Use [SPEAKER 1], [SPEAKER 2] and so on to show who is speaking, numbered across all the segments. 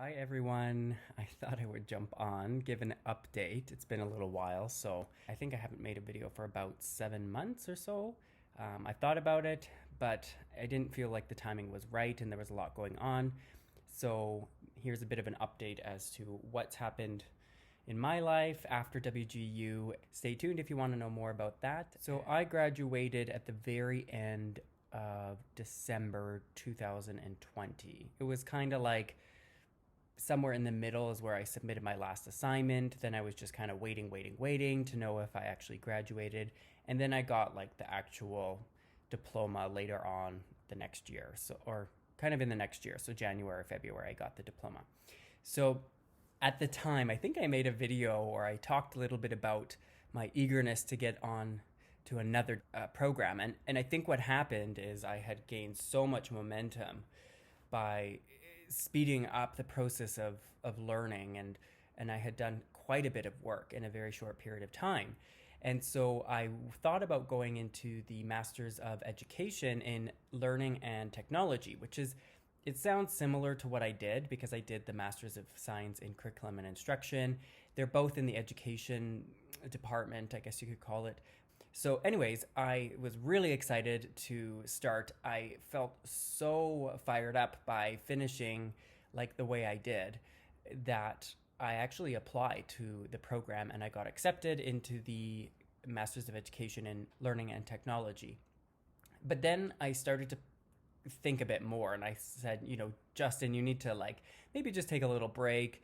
[SPEAKER 1] Hi everyone. I thought I would jump on, give an update. It's been a little while, so I think I haven't made a video for about 7 months or so. I thought about it, but I didn't feel like the timing was right and there was a lot going on. So here's a bit of an update as to what's happened in my life after WGU. Stay tuned if you want to know more about that. So I graduated at the very end of December 2020. It was kind of like somewhere in the middle is where I submitted my last assignment. Then I was just kind of waiting to know if I actually graduated. And then I got like the actual diploma later on the next year. So, or kind of in the next year. So January, February, I got the diploma. So at the time, I think I made a video or I talked a little bit about my eagerness to get on to another program. And I think what happened is I had gained so much momentum by speeding up the process of learning, and I had done quite a bit of work in a very short period of time. And so I thought about going into the Masters of Education in Learning and Technology, which is, it sounds similar to what I did because I did the Masters of Science in Curriculum and Instruction. They're both in the education department, I guess you could call it. So anyways, I was really excited to start. I felt so fired up by finishing like the way I did that I actually applied to the program and I got accepted into the Masters of Education in Learning and Technology. But then I started to think a bit more and I said, Justin, you need to like maybe just take a little break.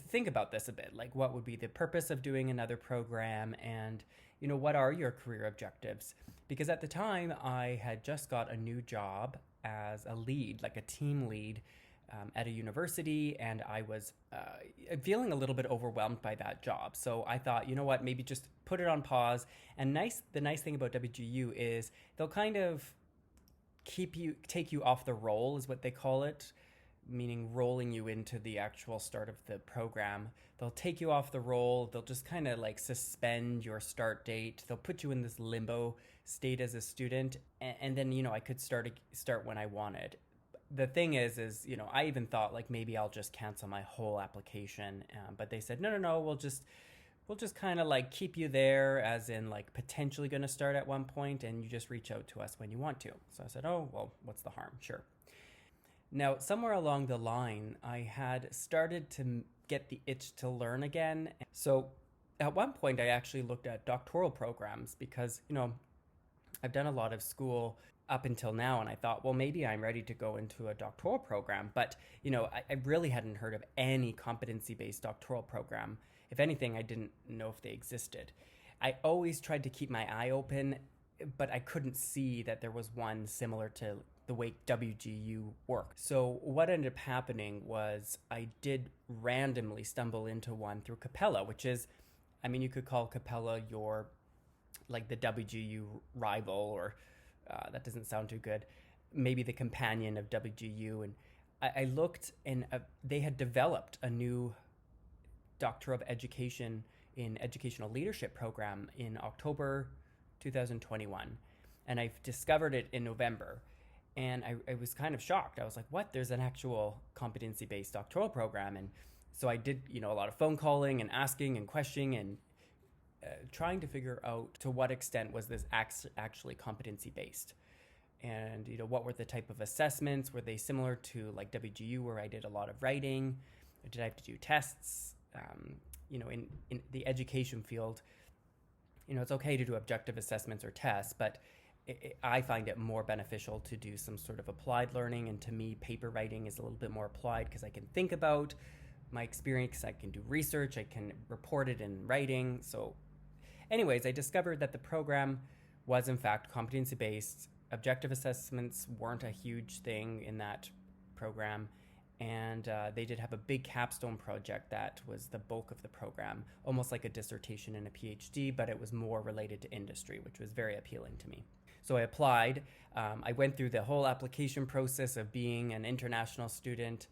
[SPEAKER 1] Think about this a bit. Like, what would be the purpose of doing another program? And, what are your career objectives? Because at the time, I had just got a new job as a lead, like a team lead at a university. And I was feeling a little bit overwhelmed by that job. So I thought, maybe just put it on pause. And the nice thing about WGU is they'll kind of take you off the roll, is what they call it, meaning rolling you into the actual start of the program. They'll take you off the roll. They'll just kind of like suspend your start date. They'll put you in this limbo state as a student. And then, I could start when I wanted. The thing is, I even thought like maybe I'll just cancel my whole application. But they said, no, we'll just kind of like keep you there, as in like potentially going to start at one point, and you just reach out to us when you want to. So I said, oh, well, what's the harm? Sure. Now, somewhere along the line, I had started to get the itch to learn again. So at one point, I actually looked at doctoral programs because, I've done a lot of school up until now, and I thought, well, maybe I'm ready to go into a doctoral program. But, I really hadn't heard of any competency-based doctoral program. If anything, I didn't know if they existed. I always tried to keep my eye open, but I couldn't see that there was one similar to the way WGU worked. So what ended up happening was I did randomly stumble into one through Capella, which is, you could call Capella your, like the WGU rival, or that doesn't sound too good, maybe the companion of WGU. And I looked, and they had developed a new Doctor of Education in Educational Leadership program in October 2021. And I discovered it in November. And I was kind of shocked. I was like, what? There's an actual competency-based doctoral program. And so I did, a lot of phone calling and asking and questioning and trying to figure out to what extent was this actually competency-based. And, what were the type of assessments? Were they similar to like WGU, where I did a lot of writing? Did I have to do tests? In the education field, it's okay to do objective assessments or tests, but I find it more beneficial to do some sort of applied learning. And to me, paper writing is a little bit more applied because I can think about my experience, I can do research, I can report it in writing. So anyways, I discovered that the program was in fact competency-based. Objective assessments weren't a huge thing in that program. And they did have a big capstone project that was the bulk of the program, almost like a dissertation and a PhD, but it was more related to industry, which was very appealing to me. So I applied. I went through the whole application process of being an international student,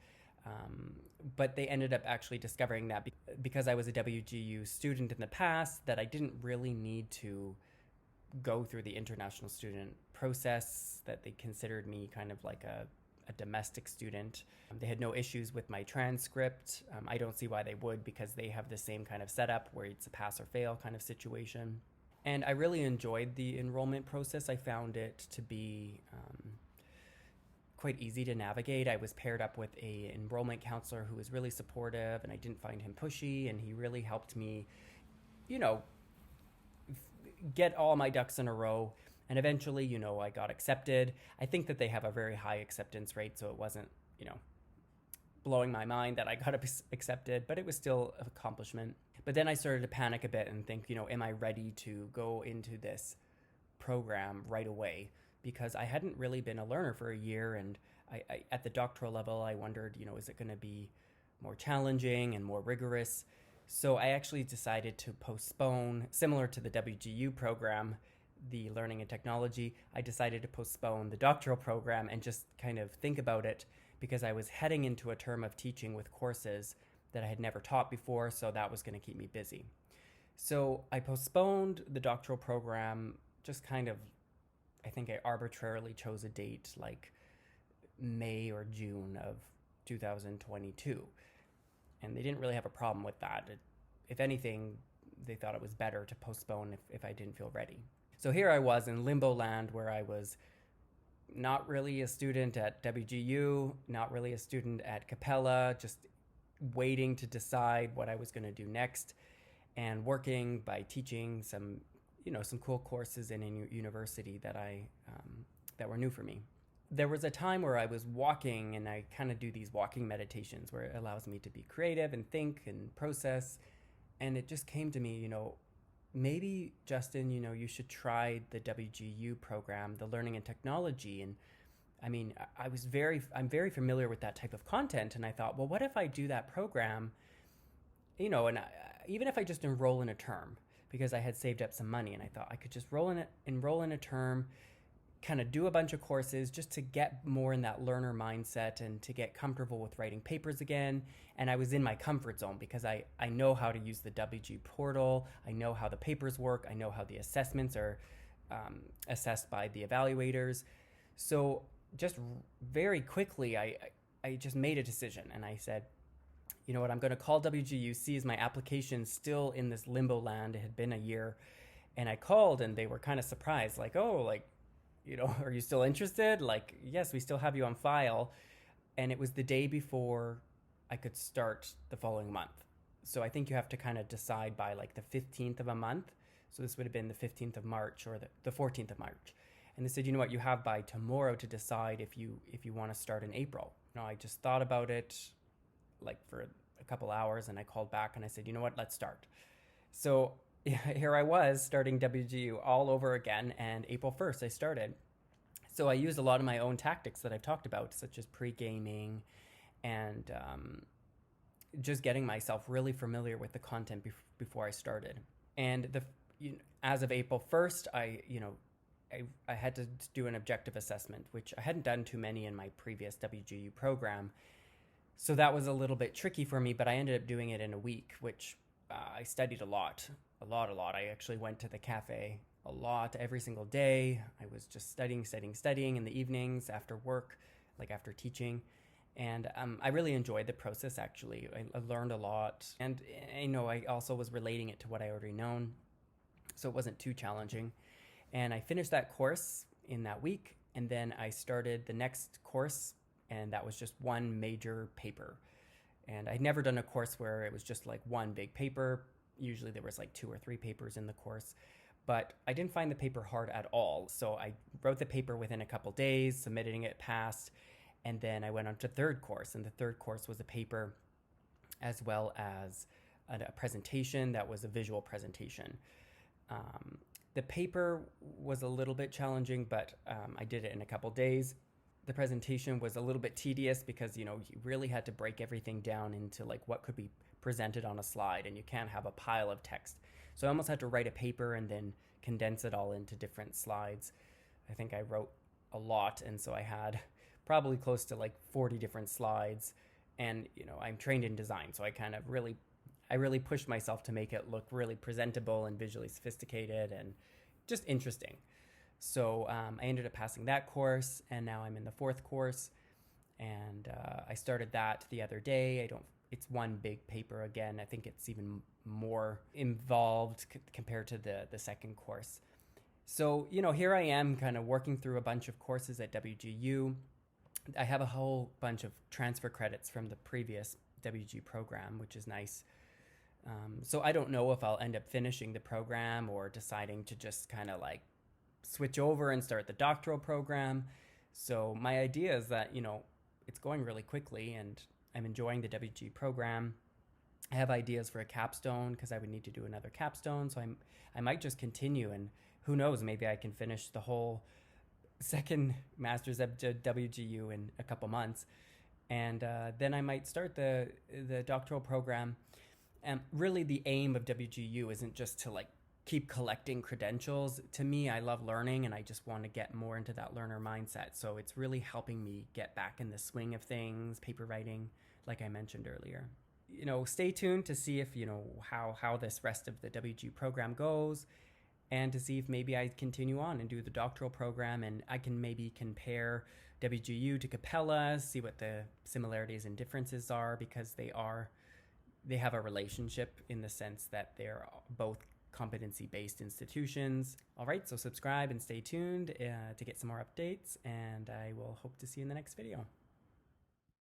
[SPEAKER 1] but they ended up actually discovering that because I was a WGU student in the past, that I didn't really need to go through the international student process, that they considered me kind of like a a domestic student. They had no issues with my transcript. I don't see why they would, because they have the same kind of setup where it's a pass or fail kind of situation. And I really enjoyed the enrollment process. I found it to be quite easy to navigate. I was paired up with an enrollment counselor who was really supportive, and I didn't find him pushy, and he really helped me, get all my ducks in a row. And eventually, I got accepted. I think that they have a very high acceptance rate, so it wasn't, blowing my mind that I got accepted, but it was still an accomplishment. But then I started to panic a bit and think, am I ready to go into this program right away? Because I hadn't really been a learner for a year, and I at the doctoral level, I wondered, is it going to be more challenging and more rigorous? So I actually decided to postpone, similar to the WGU program, the learning and technology, I decided to postpone the doctoral program and just kind of think about it, because I was heading into a term of teaching with courses that I had never taught before, so that was going to keep me busy. So I postponed the doctoral program, just kind of, I think I arbitrarily chose a date like May or June of 2022. And they didn't really have a problem with that. If anything, they thought it was better to postpone if I didn't feel ready. So here I was in limbo land, where I was not really a student at WGU, not really a student at Capella, just waiting to decide what I was going to do next, and working by teaching some cool courses in a university that that were new for me. There was a time where I was walking, and I kind of do these walking meditations where it allows me to be creative and think and process. And it just came to me, maybe, Justin, you should try the WGU program, the learning and technology. And I mean, I'm very familiar with that type of content. And I thought, well, what if I do that program, even if I just enroll in a term, because I had saved up some money, and I thought I could just enroll in a term, kind of do a bunch of courses just to get more in that learner mindset and to get comfortable with writing papers again. And I was in my comfort zone, because I know how to use the WG portal. I know how the papers work. I know how the assessments are assessed by the evaluators. So just very quickly, I just made a decision, and I said, you know what, I'm going to call WGU, see is my application still in this limbo land. It had been a year, and I called, and they were kind of surprised, like, oh, like, are you still interested? Like, yes, we still have you on file. And it was the day before I could start the following month. So I think you have to kind of decide by like the 15th of a month. So this would have been the 15th of March or the 14th of March. And they said, you know what, you have by tomorrow to decide if you want to start in April. I just thought about it like for a couple hours, and I called back and I said, you know what, let's start. So here I was starting WGU all over again, and April 1st I started. So I used a lot of my own tactics that I've talked about, such as pre-gaming and just getting myself really familiar with the content before I started. And as of April 1st, I had to do an objective assessment, which I hadn't done too many in my previous WGU program. So that was a little bit tricky for me, but I ended up doing it in a week, which I studied a lot. I actually went to the cafe a lot every single day. I was just studying in the evenings after work, like after teaching. And I really enjoyed the process, actually. I learned a lot. And I also was relating it to what I already known, so it wasn't too challenging. And I finished that course in that week, and then I started the next course, and that was just one major paper. And I'd never done a course where it was just like one big paper. Usually there was like 2 or 3 papers in the course, but I didn't find the paper hard at all. So I wrote the paper within a couple days, submitting it, passed, and then I went on to third course. And the third course was a paper as well as a presentation that was a visual presentation. The paper was a little bit challenging, but I did it in a couple days. The presentation was a little bit tedious because, you really had to break everything down into like what could be presented on a slide, and you can't have a pile of text. So I almost had to write a paper and then condense it all into different slides. I think I wrote a lot, and so I had probably close to like 40 different slides. And, I'm trained in design, so I kind of really pushed myself to make it look really presentable and visually sophisticated and just interesting. So I ended up passing that course, and now I'm in the fourth course. and I started that the other day. It's one big paper again. I think it's even more involved compared to the second course. So, here I am kind of working through a bunch of courses at WGU. I have a whole bunch of transfer credits from the previous WGU program, which is nice. So I don't know if I'll end up finishing the program or deciding to just kind of like switch over and start the doctoral program. So my idea is that, it's going really quickly and I'm enjoying the WGU program. I have ideas for a capstone because I would need to do another capstone. So I might just continue, and who knows, maybe I can finish the whole second master's at WGU in a couple months. And then I might start the doctoral program. And really the aim of WGU isn't just to like keep collecting credentials. To me, I love learning and I just want to get more into that learner mindset. So it's really helping me get back in the swing of things, paper writing, like I mentioned earlier. Stay tuned to see if, how this rest of the WGU program goes, and to see if maybe I continue on and do the doctoral program, and I can maybe compare WGU to Capella, see what the similarities and differences are, because they have a relationship in the sense that they're both competency-based institutions. All right, so subscribe and stay tuned to get some more updates, and I will hope to see you in the next video.